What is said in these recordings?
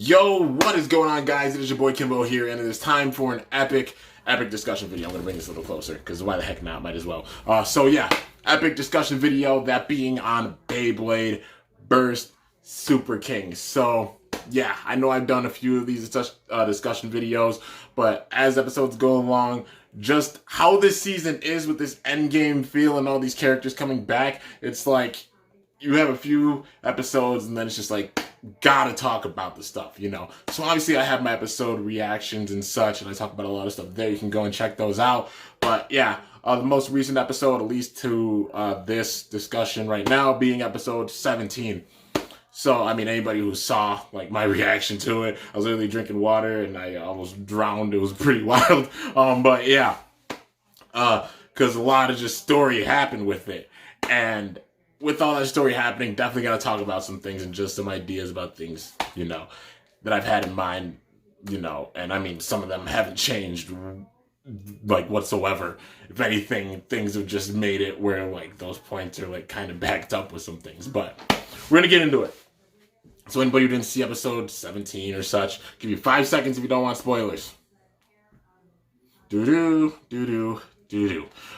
Yo, what is going on, guys? It is your boy Kimbo here, and it is time for an epic discussion video. I'm going to bring this a little closer, because why the heck not? Might as well. Epic discussion video, that being on Beyblade Burst Super King. So, yeah, I know I've done a few of these discussion videos, but as episodes go along, just how this season is with this endgame feel and all these characters coming back, it's like you have a few episodes and then it's just like, gotta talk about the stuff, you know. So obviously I have my episode reactions and such, and I talk about a lot of stuff there. You can go and check those out. But yeah, the most recent episode, at least to this discussion right now, being episode 17. So, I mean, anybody who saw, like, my reaction to it, I was literally drinking water and I almost drowned. It was pretty wild. But yeah, because a lot of just story happened with it. And with all that story happening, definitely got to talk about some things and just some ideas about things, you know, that I've had in mind, you know, and I mean, some of them haven't changed, like, whatsoever. If anything, things have just made it where, like, those points are, like, kind of backed up with some things, but we're going to get into it. So anybody who didn't see episode 17 or such, give you 5 seconds if you don't want spoilers. Doo-doo.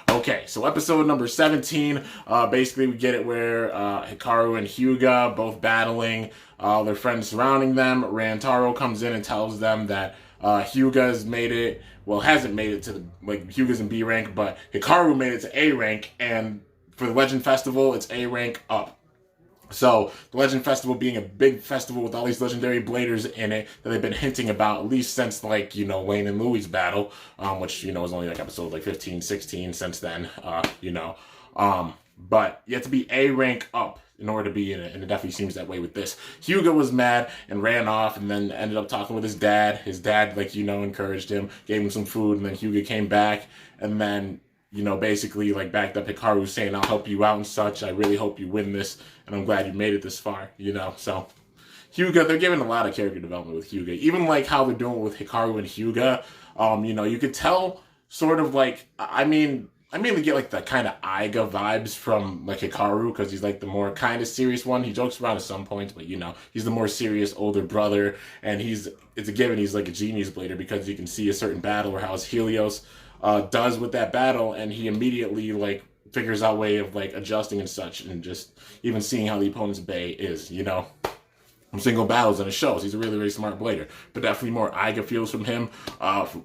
Okay, so episode number 17, basically we get it where Hikaru and Hyuga both battling, their friends surrounding them. Rantaro comes in and tells them that Hyuga's made it, well, hasn't made it to the, like, Hyuga's in B rank, but Hikaru made it to A rank, and for the Legend Festival, it's A rank up. So, the Legend Festival being a big festival with all these legendary bladers in it that they've been hinting about, at least since, like, you know, Lane and Louie's battle, which, you know, was only, like, episode, like, 15, 16 since then, you know. But you have to be A rank up in order to be in it, and it definitely seems that way with this. Hyuga was mad and ran off and then ended up talking with his dad. His dad, like, you know, encouraged him, gave him some food, and then Hyuga came back, and then, you know, basically, like, backed up Hikaru saying, I'll help you out and such. I really hope you win this, and I'm glad you made it this far, you know. So, Hyuga, they're giving a lot of character development with Hyuga. Even, like, how they're doing it with Hikaru and Hyuga, you know, you could tell sort of, like, I mainly get, like, the kind of Aiga vibes from, like, Hikaru, because he's, like, the more kind of serious one. He jokes around at some points, but, you know, he's the more serious older brother, and it's a given he's, like, a genius blader, because you can see a certain battle or how his Helios does with that battle, and he immediately, like, figures out a way of, like, adjusting and such, and just even seeing how the opponent's Bay is, you know. From single battles, and it shows. He's a really, really smart blader, but definitely more Aiga feels from him.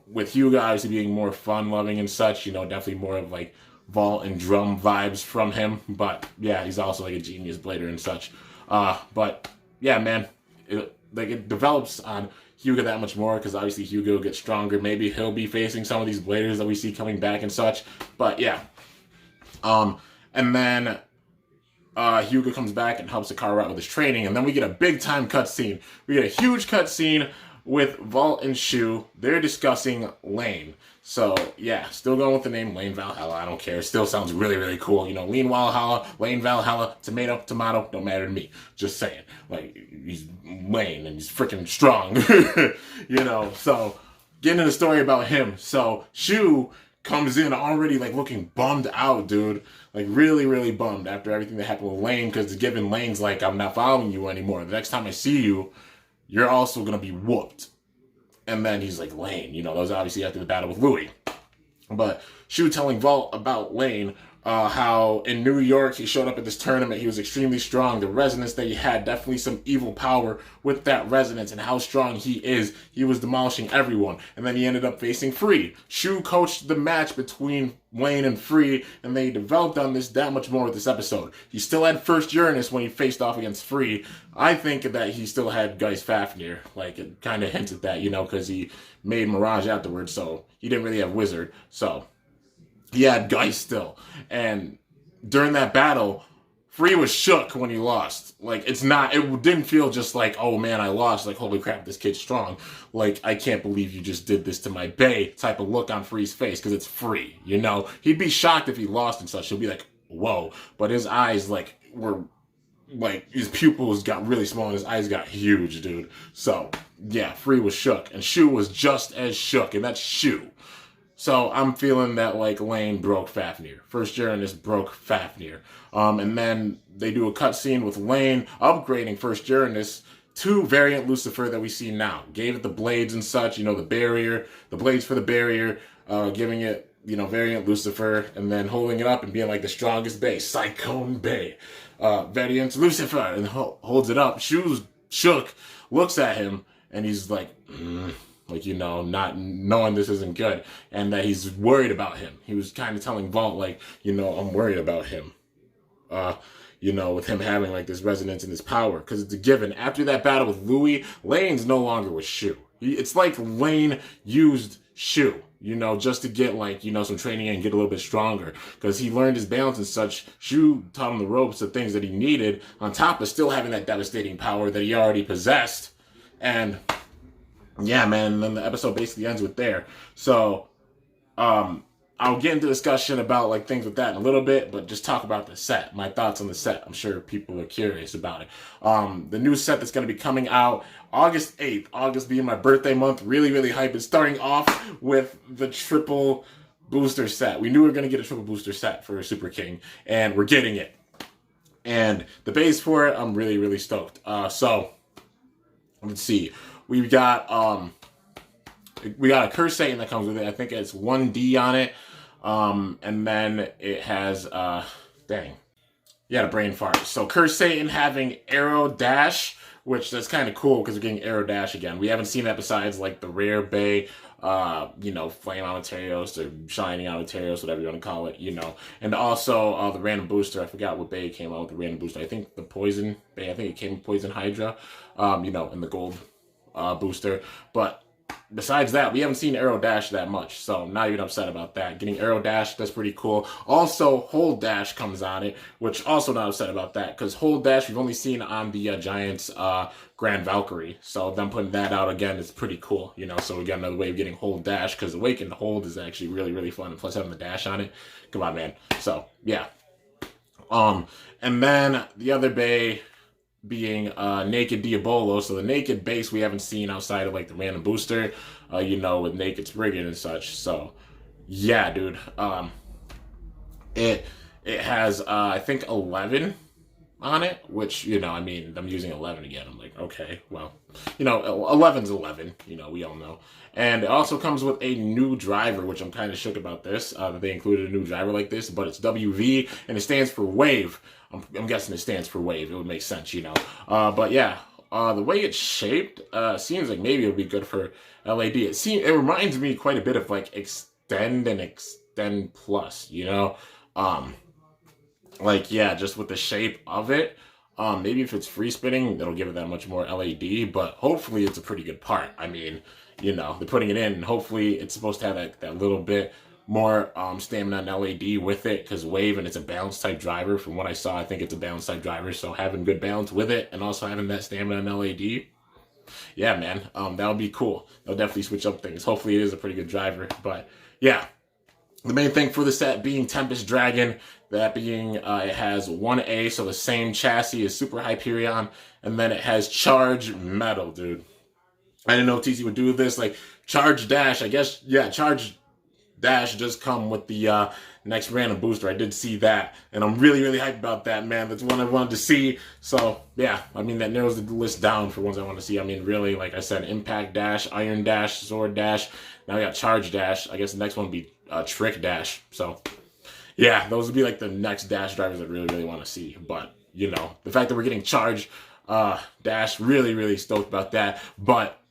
With Hyuga obviously being more fun-loving and such, you know, definitely more of, like, vault and drum vibes from him, but, yeah, he's also, like, a genius blader and such. But, yeah, man, it develops on Hyuga that much more, because obviously Hyuga will get stronger. Maybe he'll be facing some of these bladers that we see coming back and such. But yeah. And then Hyuga comes back and helps Hikaru out with his training, and then we get a big time cutscene. We get a huge cutscene with Vault and Shu. They're discussing Lane. So, yeah, still going with the name Lane Valhalla. I don't care. It still sounds really, really cool. You know, Lane Valhalla, tomato, don't matter to me. Just saying. Like, he's Lane and he's freaking strong. You know, so getting into the story about him. So, Shu comes in already, like, looking bummed out, dude. Like, really, really bummed after everything that happened with Lane, because given Lane's like, I'm not following you anymore. The next time I see you, you're also going to be whooped. And then he's like, Lane, you know, that was obviously after the battle with Louie. But Shu telling Vault about Lane, how in New York he showed up at this tournament, he was extremely strong. The resonance that he had, definitely some evil power with that resonance, and how strong he is. He was demolishing everyone. And then he ended up facing Free. Shu coached the match between Lane and Free, and they developed on this that much more with this episode. He still had first Uranus when he faced off against Free. I think that he still had Geist Fafnir. Like, it kind of hints at that, you know, because he made Mirage afterwards, so he didn't really have Wizard. So he had Geist still. And during that battle, Free was shook when he lost. Like, it didn't feel just like, oh man, I lost. Like, holy crap, this kid's strong. Like, I can't believe you just did this to my Bay type of look on Free's face, because it's Free, you know? He'd be shocked if he lost and such. He'll be like, whoa. But his eyes, like, were, like, his pupils got really small and his eyes got huge, dude. So, yeah, Free was shook. And Shu was just as shook, and that's Shu. So I'm feeling that, like, Lane broke Fafnir. First Uranus broke Fafnir. And then they do a cutscene with Lane upgrading First Uranus two variant Lucifer that we see now. Gave it the blades and such, the barrier, the blades for the barrier, giving it, variant Lucifer, and then holding it up and being like the strongest Bay, Cyclone Bay. Variant Lucifer, and holds it up. Shoes shook, looks at him, and he's like, not knowing this isn't good, and that he's worried about him. He was kind of telling Vault, like, I'm worried about him. With him having like this resonance and this power, because it's a given. After that battle with Louis, Lane's no longer with Shu. It's like Lane used Shu, just to get like, some training and get a little bit stronger, because he learned his balance and such. Shu taught him the ropes of things that he needed, on top of still having that devastating power that he already possessed. And yeah, man, and then the episode basically ends with there. So, I'll get into discussion about like things with that in a little bit, but just talk about the set. My thoughts on the set. I'm sure people are curious about it. The new set that's going to be coming out August 8th. August being my birthday month. Really, really hype. It's starting off with the triple booster set. We knew we were going to get a triple booster set for Super King, and we're getting it. And the base for it, I'm really, really stoked. So let's see. We've got a Curse Satan that comes with it. I think it's 1D on it. And then it has, a brain fart. So Curse Satan having Arrow Dash, which that's kind of cool because we're getting Arrow Dash again. We haven't seen that besides like the rare Bay, Flame Amatarios or Shining Amatarios, whatever you want to call it, And also the random booster. I forgot what Bay came out with the random booster. I think the Poison Bay, I think it came with Poison Hydra, in the gold booster. But besides that, we haven't seen Arrow Dash that much, so not even upset about that. Getting Arrow Dash, that's pretty cool. Also, Hold Dash comes on it, which also not upset about that, because Hold Dash we've only seen on the Giants Grand Valkyrie, so them putting that out again is pretty cool, so we got another way of getting Hold Dash, because Awaken to Hold is actually really, really fun, and plus having the dash on it, come on, man. So, yeah. And then the other Bay being Naked Diabolo. So the Naked base we haven't seen outside of like the random booster, with Naked Spriggan and such. So yeah, dude. It has I think 11 on it, which, I'm using 11 again. I'm like, okay, well, 11's 11, we all know. And it also comes with a new driver, which I'm kind of shook about this, that they included a new driver like this, but it's WV, and it stands for Wave. I'm guessing it stands for Wave. It would make sense, But yeah, the way it's shaped seems like maybe it would be good for LAD. It reminds me quite a bit of like Extend and Extend Plus, just with the shape of it. Maybe if it's free spinning, it'll give it that much more LAD, but hopefully it's a pretty good part. They're putting it in, and hopefully it's supposed to have that little bit more stamina and LAD with it, because Wave, and it's a balance type driver. From what I saw, I think it's a balance type driver, so having good balance with it and also having that stamina and LAD, yeah, man, that would be cool. They'll definitely switch up things. Hopefully it is a pretty good driver, but yeah. The main thing for the set being Tempest Dragon, that being it has 1A, so the same chassis as Super Hyperion, and then it has Charge Metal, dude. I didn't know TC would do this, like Charge Dash, I guess, yeah, Charge Dash just come with the next random booster. I did see that, and I'm really, really hyped about that, man. That's one I wanted to see. So, yeah, that narrows the list down for ones I want to see. Really, like I said, Impact Dash, Iron Dash, Sword Dash. Now we got Charge Dash. I guess the next one would be Trick Dash. So, yeah, those would be like the next Dash drivers I really, really want to see. But, the fact that we're getting Charge Dash, really, really stoked about that. But,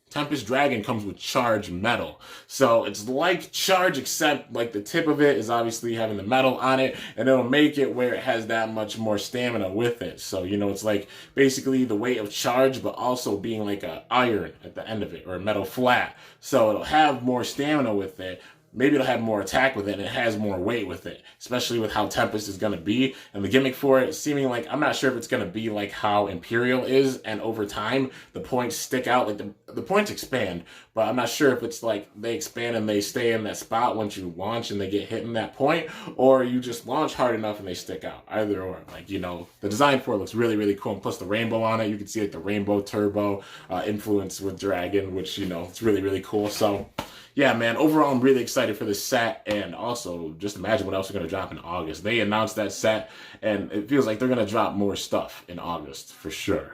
Tempest Dragon comes with Charge Metal. So it's like Charge, except like the tip of it is obviously having the metal on it, and it'll make it where it has that much more stamina with it. So, it's like basically the weight of Charge, but also being like a iron at the end of it, or a metal flat. So it'll have more stamina with it. Maybe it'll have more attack with it, and it has more weight with it, especially with how Tempest is going to be. And the gimmick for it, seeming like, I'm not sure if it's going to be like how Imperial is, and over time, the points stick out, like the points expand, but I'm not sure if it's like they expand and they stay in that spot once you launch and they get hit in that point, or you just launch hard enough and they stick out. Either or. Like, you know, the design for it looks really, really cool. And plus the rainbow on it, you can see like the rainbow turbo influence with Dragon, which, you know, it's really, really cool. So yeah, man, overall, I'm really excited for this set, and also just imagine what else is going to drop in August. They announced that set, and it feels like they're going to drop more stuff in August for sure.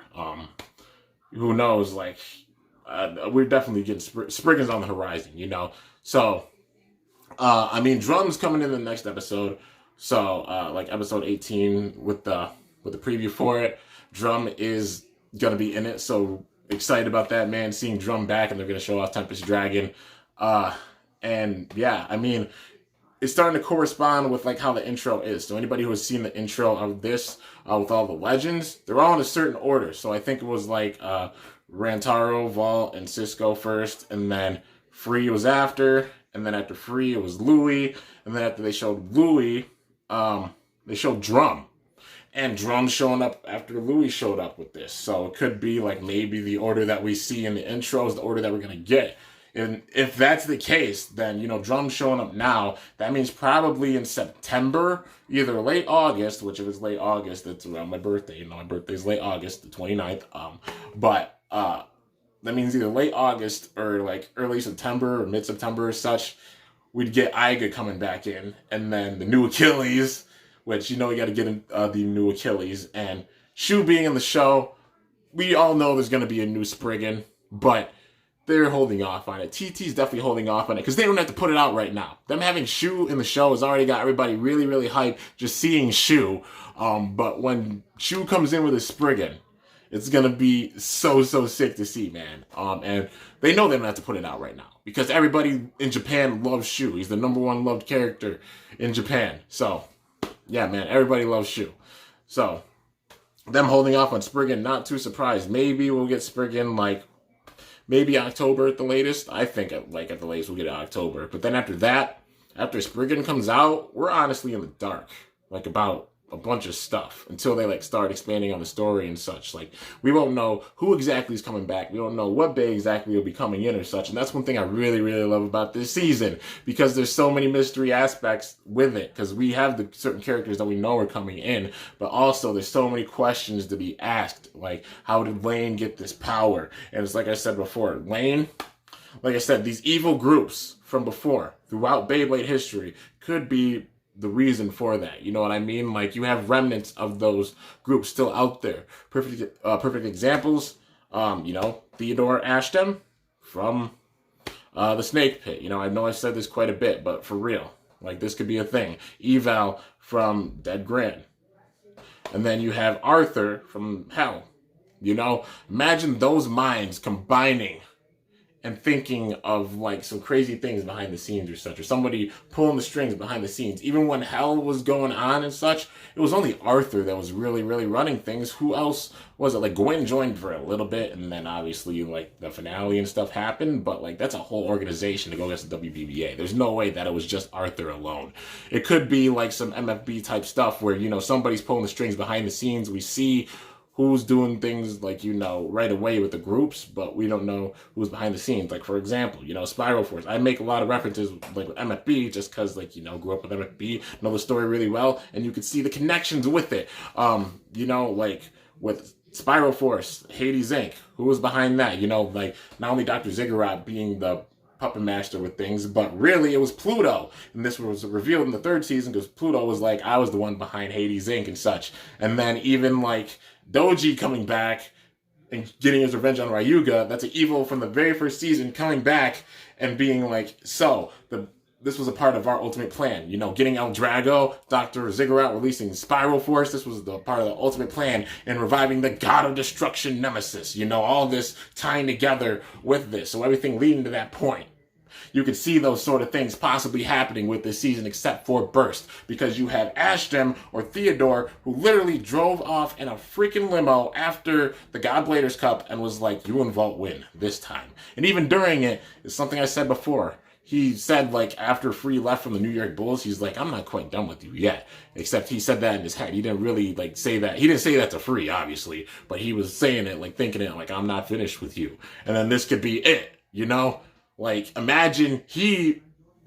Who knows? Like, we're definitely getting Spriggan's on the horizon, you know. So, I mean, Drum's coming in the next episode. So, like episode 18 with the preview for it, Drum is going to be in it. So excited about that, man. Seeing Drum back, and they're going to show off Tempest Dragon. And yeah, I mean, it's starting to correspond with like how the intro is. So anybody who has seen the intro of this with all the legends, they're all in a certain order. So I think it was like Rantaro, Vault, and Cisco first, and then Free was after, and then after Free it was Louis, and then after they showed Louis, they showed Drum. And Drum showing up after Louis showed up with this. So it could be like maybe the order that we see in the intro is the order that we're going to get. And if that's the case, then, you know, Drum showing up now, that means probably in September, either late August, which if it's late August, it's around my birthday. You know, my birthday's late August, the 29th. But that means either late August or like early September or mid-September or such, we'd get Iga coming back in. And then the new Achilles, which, you know, you got to get in, the new Achilles. And Shu being in the show, we all know there's going to be a new Spriggan, but they're holding off on it. TT's definitely holding off on it because they don't have to put it out right now. Them having Shu in the show has already got everybody really, really hyped just seeing Shu. But when Shu comes in with a Spriggan, it's going to be so, so sick to see, man. And they know they don't have to put it out right now because everybody in Japan loves Shu. He's the #1 loved character in Japan. So, yeah, man, everybody loves Shu. So, them holding off on Spriggan, not too surprised. Maybe we'll get Spriggan like maybe October at the latest. I think at the latest we'll get it October. But then after that, after Spriggan comes out, we're honestly in the dark. Like about a bunch of stuff until they like start expanding on the story and such. Like we won't know who exactly is coming back. We don't know what bay exactly will be coming in or such. And that's one thing I really, really love about this season because there's so many mystery aspects with it. Because we have the certain characters that we know are coming in, but also there's so many questions to be asked. Like how did Lane get this power? And it's like I said before, Lane, like I said, these evil groups from before throughout Beyblade history could be the reason for that. You know what I mean? Like you have remnants of those groups still out there. Perfect examples, you know, Theodore Ashton from the Snake Pit. You know I've said this quite a bit, but for real, like this could be a thing. Eval from Dead Grand. And then you have Arthur from Hell. You know, imagine those minds combining and thinking of like some crazy things behind the scenes or such, or somebody pulling the strings behind the scenes. Even when Hell was going on and such, it was only Arthur that was really, really running things. Who else was it? Like Gwen joined for a little bit, and then obviously like the finale and stuff happened, but like that's a whole organization to go against the WBBA. There's no way that it was just Arthur alone. It could be like some MFB type stuff where, you know, somebody's pulling the strings behind the scenes. We see who's doing things like, you know, right away with the groups, but we don't know who's behind the scenes. Like, for example, you know, Spiral Force. I make a lot of references like with MFB just because, like, you know, grew up with MFB, know the story really well, and you can see the connections with it. You know, like with Spiral Force, Hades Inc., who was behind that? You know, like not only Dr. Ziggurat being the puppet master with things, but really it was Pluto. And this was revealed in the 3rd season because Pluto was like, I was the one behind Hades Inc. and such. And then even like Doji coming back and getting his revenge on Ryuga, that's an evil from the very 1st season, coming back and being like, this was a part of our ultimate plan. You know, getting El Drago, Dr. Ziggurat releasing Spiral Force, this was the part of the ultimate plan, and reviving the God of Destruction Nemesis. You know, all this tying together with this. So everything leading to that point. You could see those sort of things possibly happening with this season except for Burst, because you had Ashton or Theodore who literally drove off in a freaking limo after the Godbladers Cup and was like, you and Vault win this time. And even during it, it's something I said before, he said, like, after Free left from the New York Bulls, he's like, I'm not quite done with you yet. Except he said that in his head. He didn't really, like, say that. He didn't say that to Free, obviously. But he was saying it, like, thinking it, like, I'm not finished with you. And then this could be it, you know? Like, imagine he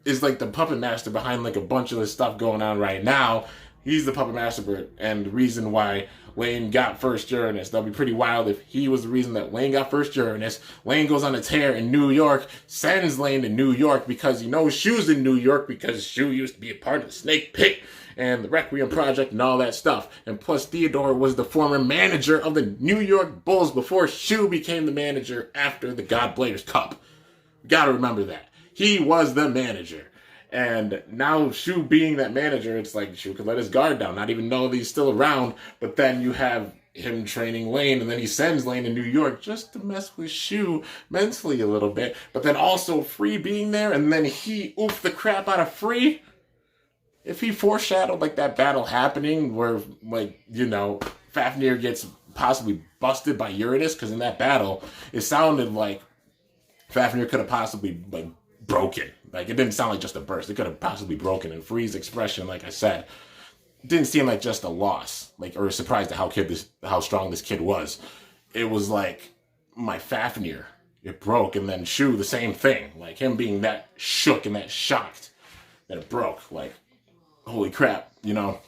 is, like, the puppet master behind, like, a bunch of this stuff going on right now. He's the puppet master, and the reason why Lane got first Uranus. That'll be pretty wild if he was the reason that Lane got first Uranus. Lane goes on a tear in New York, sends Lane to New York because he knows Shu's in New York because Shu used to be a part of the Snake Pit and the Requiem Project and all that stuff. And plus, Theodore was the former manager of the New York Bulls before Shu became the manager after the God Bladers Cup. Gotta remember that. He was the manager. And now Shu being that manager, it's like Shu could let his guard down, not even know that he's still around. But then you have him training Lane, and then he sends Lane to New York just to mess with Shu mentally a little bit. But then also Free being there, and then he oofed the crap out of Free. If he foreshadowed like that battle happening where, like, you know, Fafnir gets possibly busted by Uranus, because in that battle, it sounded like Fafnir could have possibly, like, broken. Like, it didn't sound like just a burst. It could have possibly broken. And Free's expression, like I said, didn't seem like just a loss, like, or a surprise to how strong this kid was. It was like, my Fafnir, it broke. And then Shu, the same thing. Like, him being that shook and that shocked that it broke. Like, holy crap, you know?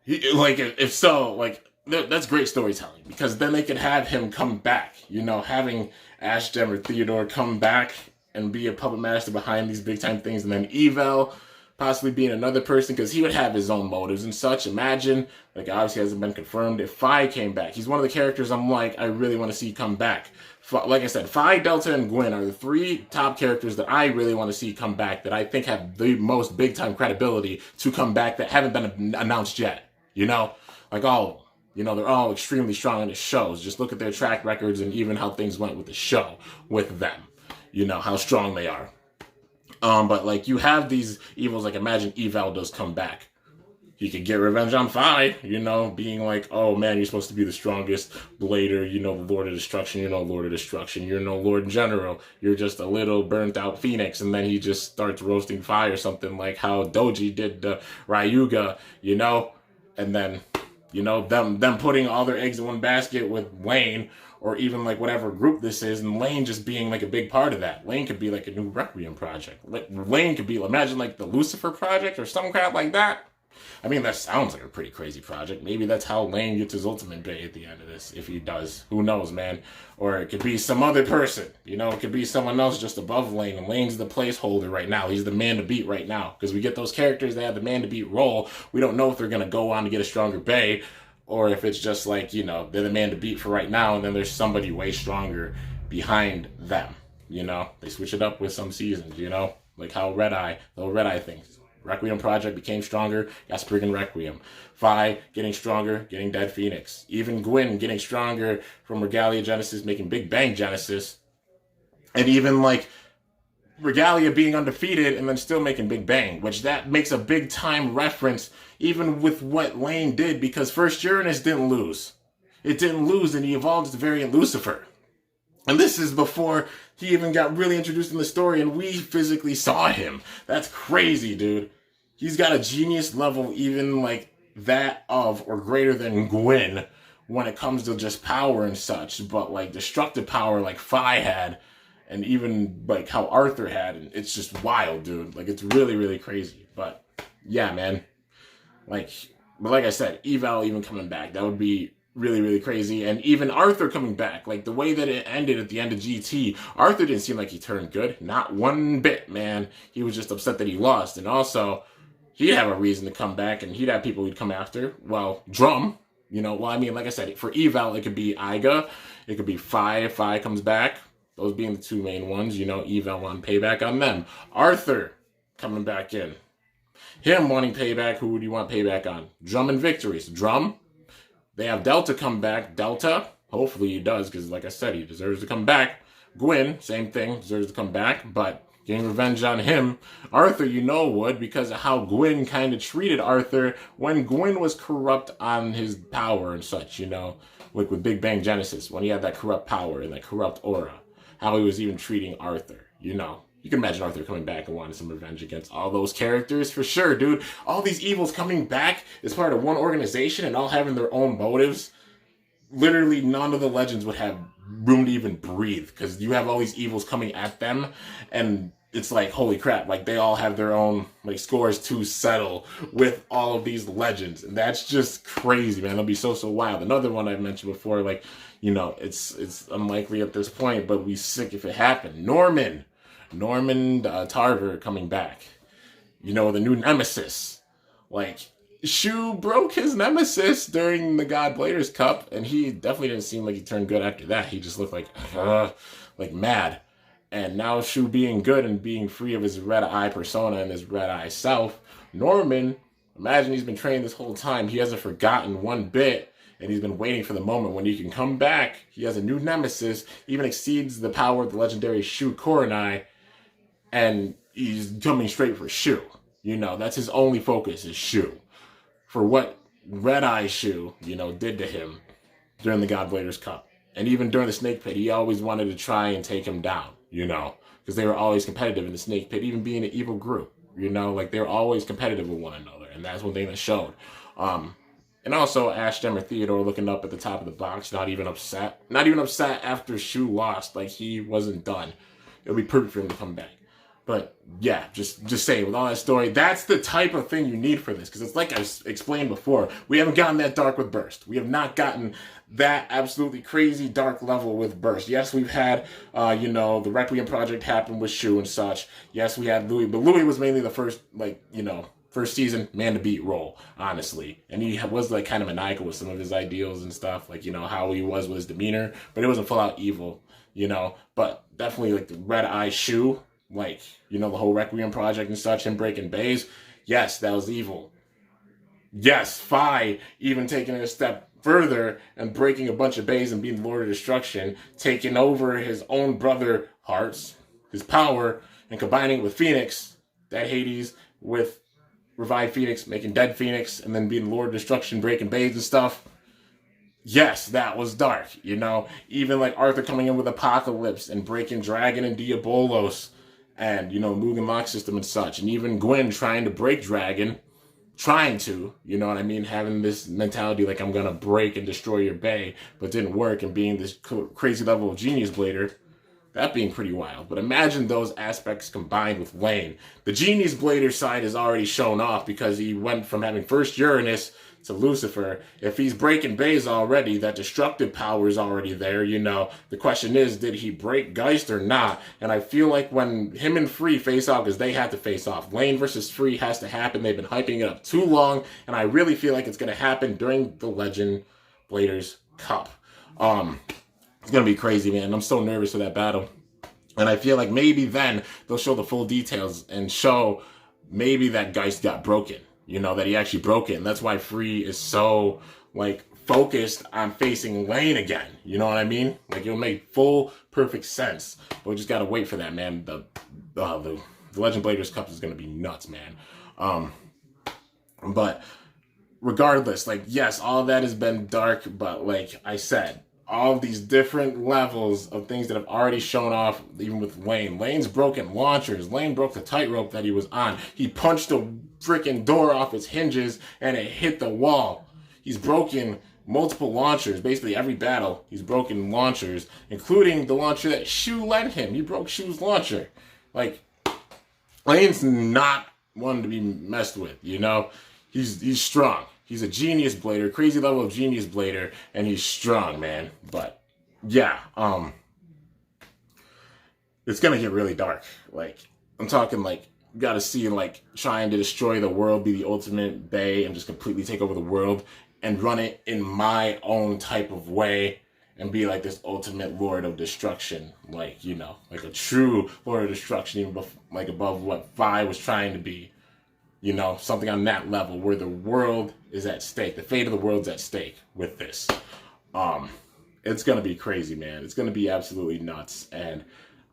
If so, like, that's great storytelling, because then they could have him come back, you know, having Ashgem or Theodore come back and be a puppet master behind these big time things, and then Evel possibly being another person, because he would have his own motives and such. Imagine, like, obviously hasn't been confirmed, if Phi came back. He's one of the characters I'm like, I really want to see come back. Like I said, Phi, Delta, and Gwyn are the three top characters that I really want to see come back, that I think have the most big time credibility to come back, that haven't been announced yet, you know? Like, all of them. You know, they're all extremely strong in the shows. Just look at their track records and even how things went with the show with them. You know, how strong they are. But, like, you have these evils, like, imagine Evel does come back. He could get revenge on Phi, you know, being like, oh, man, you're supposed to be the strongest blader, you know, the Lord of Destruction. You're no Lord of Destruction. You're no Lord in General. You're just a little burnt-out Phoenix. And then he just starts roasting Phi or something, like how Doji did to Ryuga, you know? And then, you know, them putting all their eggs in one basket with Lane, or even like whatever group this is, and Lane just being like a big part of that. Lane could be like a new Requiem project. Lane could be, imagine like the Lucifer project or some crap like that. I mean, that sounds like a pretty crazy project. Maybe that's how Lane gets his ultimate bay at the end of this, if he does. Who knows, man? Or it could be some other person. You know, it could be someone else just above Lane, and Lane's the placeholder right now. He's the man to beat right now. Because we get those characters that have the man to beat role. We don't know if they're going to go on to get a stronger bay, or if it's just like, you know, they're the man to beat for right now, and then there's somebody way stronger behind them. You know, they switch it up with some seasons, you know, like how the whole Red Eye thing. Requiem Project became stronger, got Spriggan Requiem. Phi getting stronger, getting Dead Phoenix. Even Gwyn getting stronger from Regalia Genesis, making Big Bang Genesis. And even like Regalia being undefeated and then still making Big Bang, which that makes a big time reference even with what Lane did, because first Uranus didn't lose. It didn't lose, and he evolved as the variant Lucifer. And this is before he even got really introduced in the story and we physically saw him. That's crazy, dude. He's got a genius level even like that of or greater than Gwyn when it comes to just power and such. But like destructive power like Phi had, and even like how Arthur had. And it's just wild, dude. Like, it's really, really crazy. But yeah, man. But like I said, Evel even coming back, that would be really, really crazy. And even Arthur coming back, like the way that it ended at the end of GT, Arthur didn't seem like he turned good. Not one bit, man. He was just upset that he lost. And also, he'd have a reason to come back, and he'd have people he'd come after. Well, Drum, you know, well, I mean, like I said, for Evel, it could be Iga, it could be Phi if Phi comes back. Those being the two main ones, you know, Evel wanting payback on them. Arthur coming back in. Him wanting payback, who would you want payback on? Drum and Victories. Drum. They have Delta come back. Delta, hopefully he does, because like I said, he deserves to come back. Gwyn, same thing, deserves to come back, but getting revenge on him. Arthur, you know, would, because of how Gwyn kind of treated Arthur when Gwyn was corrupt on his power and such, you know, like with Big Bang Genesis, when he had that corrupt power and that corrupt aura. How he was even treating Arthur. You know, you can imagine Arthur coming back and wanting some revenge against all those characters for sure, dude. All these evils coming back as part of one organization and all having their own motives. Literally, none of the legends would have room to even breathe because you have all these evils coming at them, and it's like, holy crap, like they all have their own like scores to settle with all of these legends, and that's just crazy, man. It'll be so wild. Another one I've mentioned before, like, you know, it's unlikely at this point, but we sick if it happened. Norman Tarver coming back, you know, the new nemesis. Like, Shu broke his nemesis during the God Bladers Cup, and he definitely didn't seem like he turned good after that. He just looked like mad. And now Shu being good and being free of his red eye persona and his red eye self, Norman, imagine he's been training this whole time. He hasn't forgotten one bit, and he's been waiting for the moment when he can come back. He has a new nemesis, even exceeds the power of the legendary Shu Koronai, and he's coming straight for Shu. You know, that's his only focus is Shu. For what Red Eye Shu, you know, did to him during the God Bladers Cup. And even during the Snake Pit, he always wanted to try and take him down, you know, because they were always competitive in the Snake Pit, even being an evil group, you know, like they were always competitive with one another. And that's one thing that showed. And also Ash Dem or Theodore looking up at the top of the box, not even upset after Shu lost, like he wasn't done. It would be perfect for him to come back. But yeah, just saying, with all that story, that's the type of thing you need for this. Because it's like I explained before, we haven't gotten that dark with Burst. We have not gotten that absolutely crazy dark level with Burst. Yes, we've had, you know, the Requiem project happen with Shu and such. Yes, we had Louis, but Louis was mainly the first, like, you know, first season man to beat role, honestly. And he was like kind of maniacal with some of his ideals and stuff, like, you know, how he was with his demeanor, but it wasn't full out evil, you know. But definitely like the Red Eye Shu, like, you know, the whole Requiem project and such, him breaking bays, yes, that was evil. Yes, Phi even taking it a step further and breaking a bunch of bays and being Lord of Destruction, taking over his own brother Hearts, his power, and combining it with Phoenix, that Hades, with Revived Phoenix, making Dead Phoenix, and then being Lord of Destruction, breaking bays and stuff. Yes, that was dark, you know. Even like Arthur coming in with Apocalypse and breaking Dragon and Diabolos, and, you know, Mugen Lock system and such. And even Gwen trying to break Dragon. Trying to, you know what I mean? Having this mentality like I'm going to break and destroy your bay, but didn't work, and being this crazy level of Genius Blader. That being pretty wild. But imagine those aspects combined with Lane. The Genius Blader side is already shown off because he went from having first Uranus to Lucifer. If he's breaking bays already, that destructive power is already there, you know. The question is, did he break Geist or not? And I feel like when him and Free face off, because they have to face off, Lane versus Free has to happen. They've been hyping it up too long, and I really feel like it's going to happen during the Legend Bladers Cup. It's going to be crazy, man. I'm so nervous for that battle. And I feel like maybe then they'll show the full details and show maybe that Geist got broken. You know, that he actually broke it. And that's why Free is so, like, focused on facing Lane again. You know what I mean? Like, it'll make full, perfect sense. But we just got to wait for that, man. The Legend Bladers Cup is going to be nuts, man. But regardless, like, yes, all of that has been dark. But like I said, all of these different levels of things that have already shown off, even with Lane. Lane's broken launchers. Lane broke the tightrope that he was on. He punched a freaking door off its hinges and it hit the wall. He's broken multiple launchers. Basically every battle, he's broken launchers, including the launcher that Shu lent him. He broke Shu's launcher. Like, Lane's not one to be messed with, you know? He's strong. He's a genius blader, crazy level of genius blader, and he's strong, man. But yeah, it's gonna get really dark. Like, I'm talking like, you gotta see like trying to destroy the world, be the ultimate Bay, and just completely take over the world and run it in my own type of way and be like this ultimate Lord of Destruction, like, you know, like a true Lord of Destruction, even like above what Vi was trying to be. You know, something on that level where the world is at stake. The fate of the world's at stake with this. It's going to be crazy, man. It's going to be absolutely nuts. And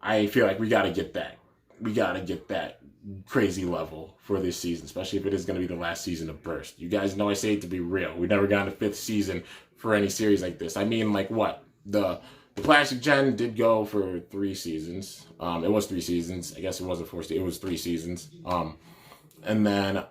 I feel like we got to get that. We got to get that crazy level for this season, especially if it is going to be the last season of Burst. You guys know I say it to be real. We've never gotten a 5th season for any series like this. I mean, like what? The The Classic Gen did go for 3 seasons. It was 3 seasons. I guess it wasn't 4 seasons. It was 3 seasons. And then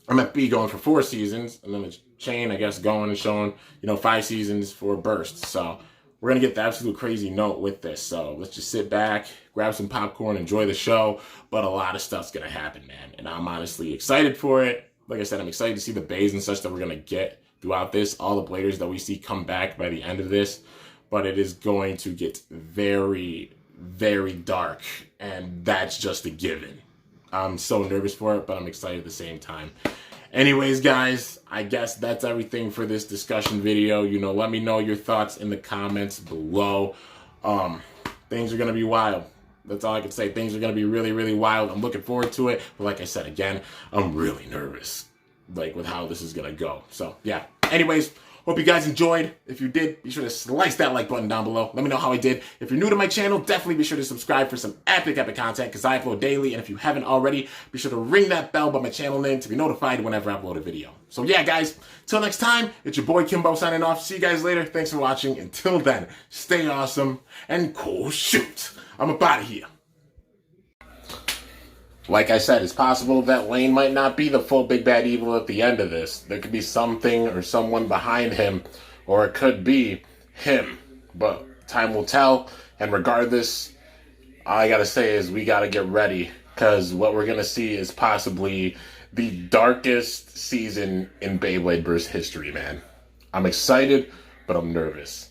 MFB going for 4 seasons. And then the Chain, I guess, going and showing, 5 seasons for Burst. So we're going to get the absolute crazy note with this. So let's just sit back, grab some popcorn, enjoy the show. But a lot of stuff's going to happen, man. And I'm honestly excited for it. Like I said, I'm excited to see the bays and such that we're going to get throughout this. All the Bladers that we see come back by the end of this. But it is going to get very, very dark. And that's just a given. I'm so nervous for it, but I'm excited at the same time. Anyways, guys, I guess that's everything for this discussion video. Let me know your thoughts in the comments below. Things are going to be wild. That's all I can say. Things are going to be really, really wild. I'm looking forward to it. But like I said, again, I'm really nervous, with how this is going to go. So, yeah. Anyways, hope you guys enjoyed. If you did, be sure to slice that like button down below. Let me know how I did. If you're new to my channel, definitely be sure to subscribe for some epic content because I upload daily. And if you haven't already, be sure to ring that bell by my channel name to be notified whenever I upload a video. So yeah, guys, till next time, it's your boy Kimbo signing off. See you guys later. Thanks for watching. Until then, stay awesome and cool shoot. I'm up out of here. Like I said, it's possible that Lane might not be the full big bad evil at the end of this. There could be something or someone behind him, or it could be him. But time will tell, and regardless, all I gotta say is we gotta get ready, because what we're gonna see is possibly the darkest season in Beyblade Burst history, man. I'm excited, but I'm nervous.